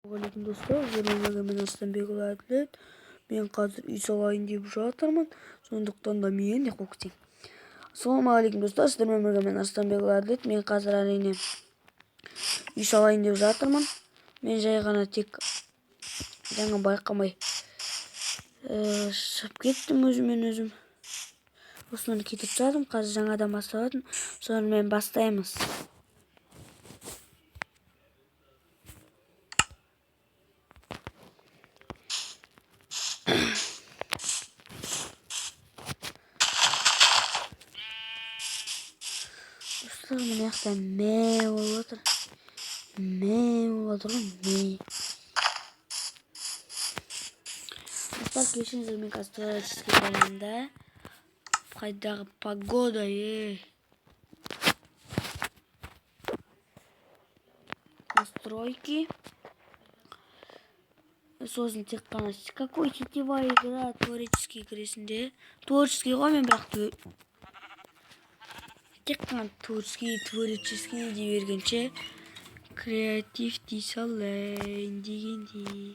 Assalamualaikum dostlar, huzurunuzda men Aslanbek Adlet. Men қазір үй салайын деп жатырмын. Сондықтан да мен не қоқсың. Ассалаумағалейкум достар, сіздермен бірге мен Aslanbek Adlet. Мен қазір әрине үй салайын деп жатырмын. Мен жай ғана тек жаңа байқамай шығып кеттім өзімен өзім. Осыны кетіп жатырмын. Қазір жаңадан бастадым. Сонымен бастаймыз. Dostlar, mына жақта мә болып отыр. Достар, кешіріңіздер, мен қазір творческий команда. Қайдағы погода, настройки. Сосын тек қана какой сетевая игра, творческий кіресінде. Творческий ғой, мен бірақ тек қана творческий дей бергенше креатив дей салайын дегенде.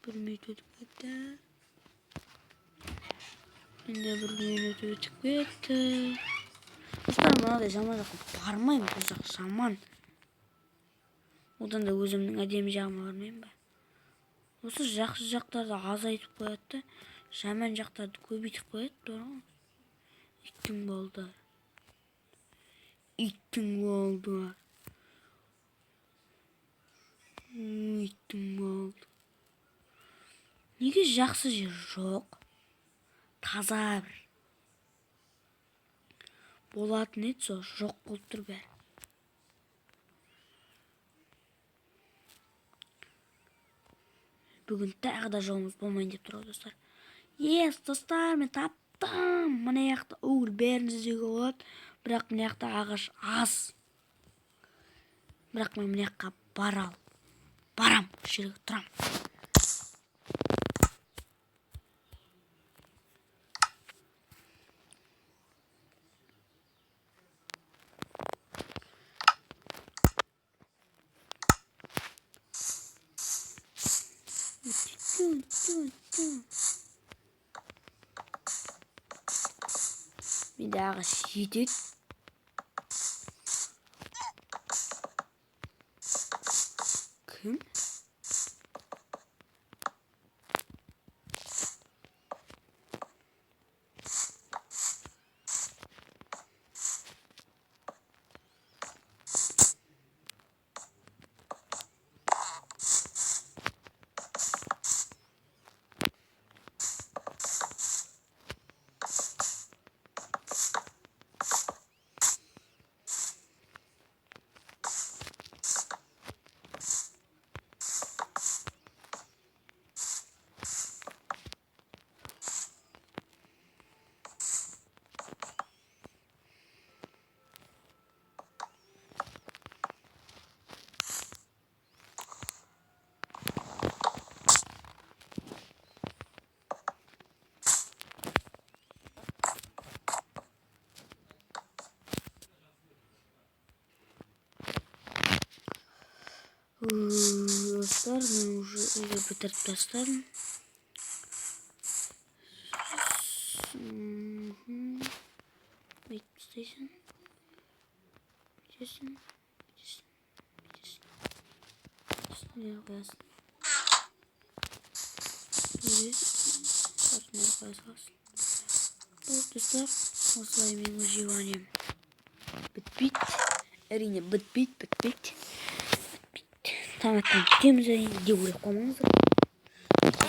Бір минут өтіп кетті. Енді бір минут өтіп кетті. Достар, мынадай жаман жаққа бармаймын, бұл жақ жаман. Одан да өзімнің әдемі жағыма бармаймын ба. Осы жақсы жақтарды азайтып қояды, жаман жақтарды көбейтіп қояды. Иттің болды. Неге жақсы жер жоқ? Таза бір болатын еді, сол жоқ болып тұр бәрі. Бүгін тағы да жолымыз болмайын деп тұр, достар. Достар, мен таптым. Мына жақта бәрін іздеуге болады. Бірақ мына жақта ағаш аз. Бірақ мен мына жаққа барам, жерге тұрам. Менде ағаш жетеді. Кім? Достар, мен уже үйді бітіріп тастадым. Бүйтіп істейсің. Бүйтесің. Не қоясың. Артына қоя саласың. Достар, осылай мен выживанием бітпейді. Әрине бітпейді. Тамақтан кетеміз әрине, деп ойлап қоймаңыздар.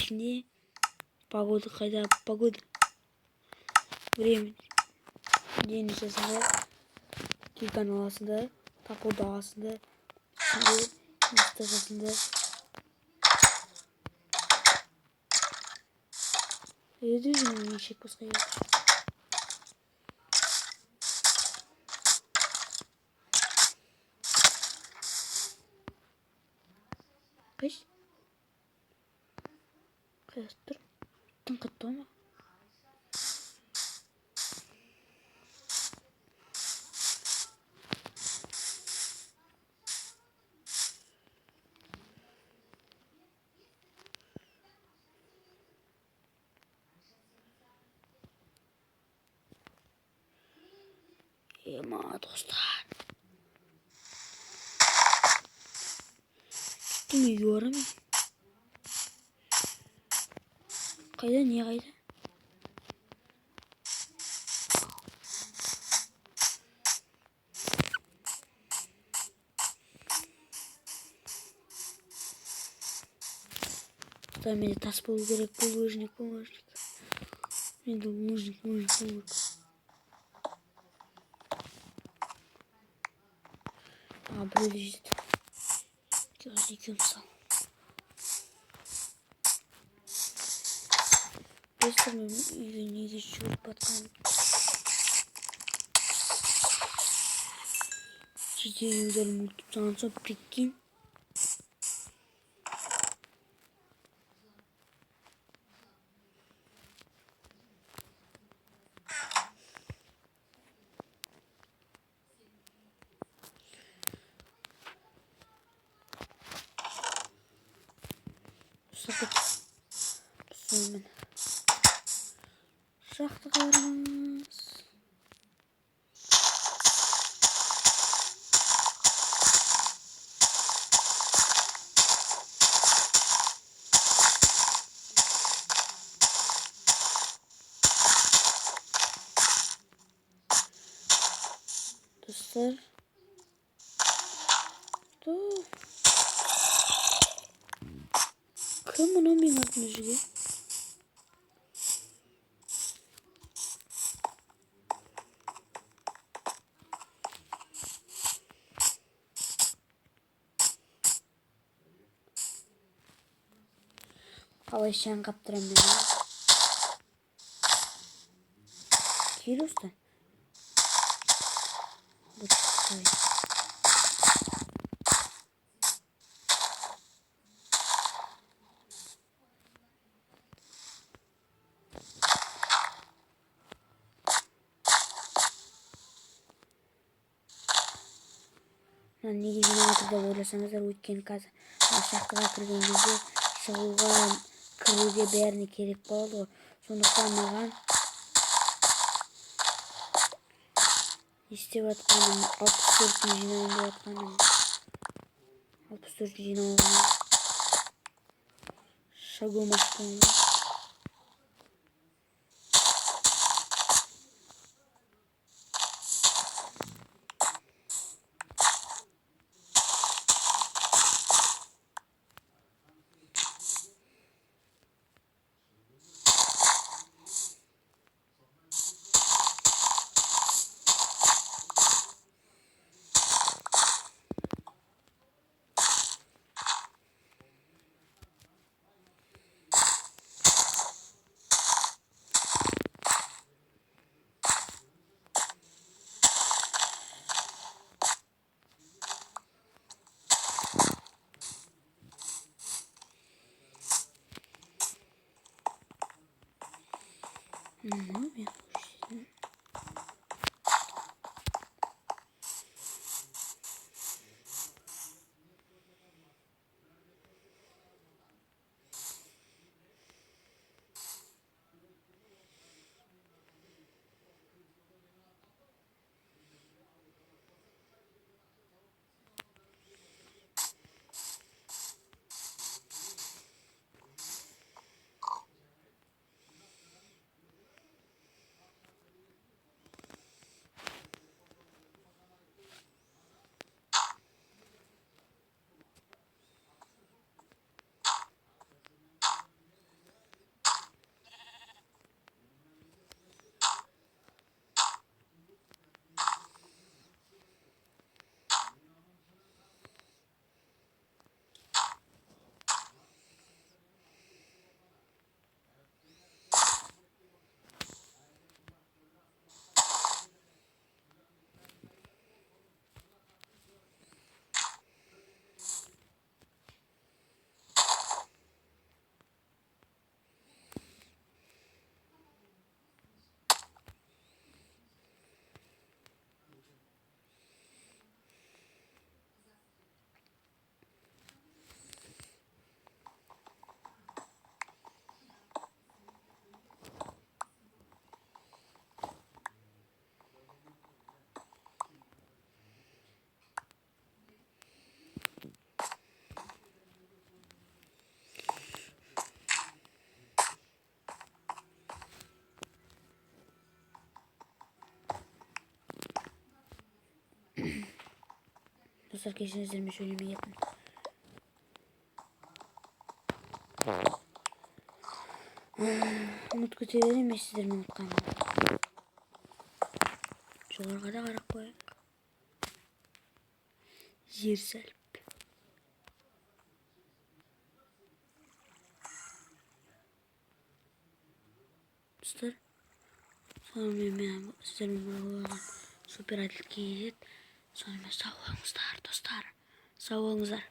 Ішінде погода қайда? Погода. Время. День жасында, телефон аласында, тапода аласында, инста жасында. Еді жүзін ешек басқа еді. Қайш? Қайс тұр? Тың қатты ма? Ema dostlar. Gitti mi yuvarı mı? Kayda niye kayda? Там мне тас полугорек, булыжник. Это лыжник. А, брызжет. Gözlük yumsal. Göstermem yüzünü geçiyor batkan. Çiçeği güzel mutludan sonra pikin. Sakın. Sonra şahtı kavramaz. Dostlar. Dur. Kımına mı atmış ya? Hava eşyan kaptıramıyorum. Kirusta. Bu çıkıyor. Негізінен айтып ойласаңыздар өткен қазір шахтаға кірген кезде шығуға кіруге бәріне керек болады ғой. Сондықтан маған істеп жатқаным 64 жинауын деп жатқаным 64 жинауға шагом ашқаным. Ne yapıyorsun? dostlar, keşinizlerimi söylemeyi yapın. Unutku severim ve sizlerin unutkanım. Şolarga da karak koyayım. Yersel. Dostlar. Sonra ben sizlerin süper atlet giyecek. Sonra sağ olunuzlar dostlar. Sağ olunuzlar.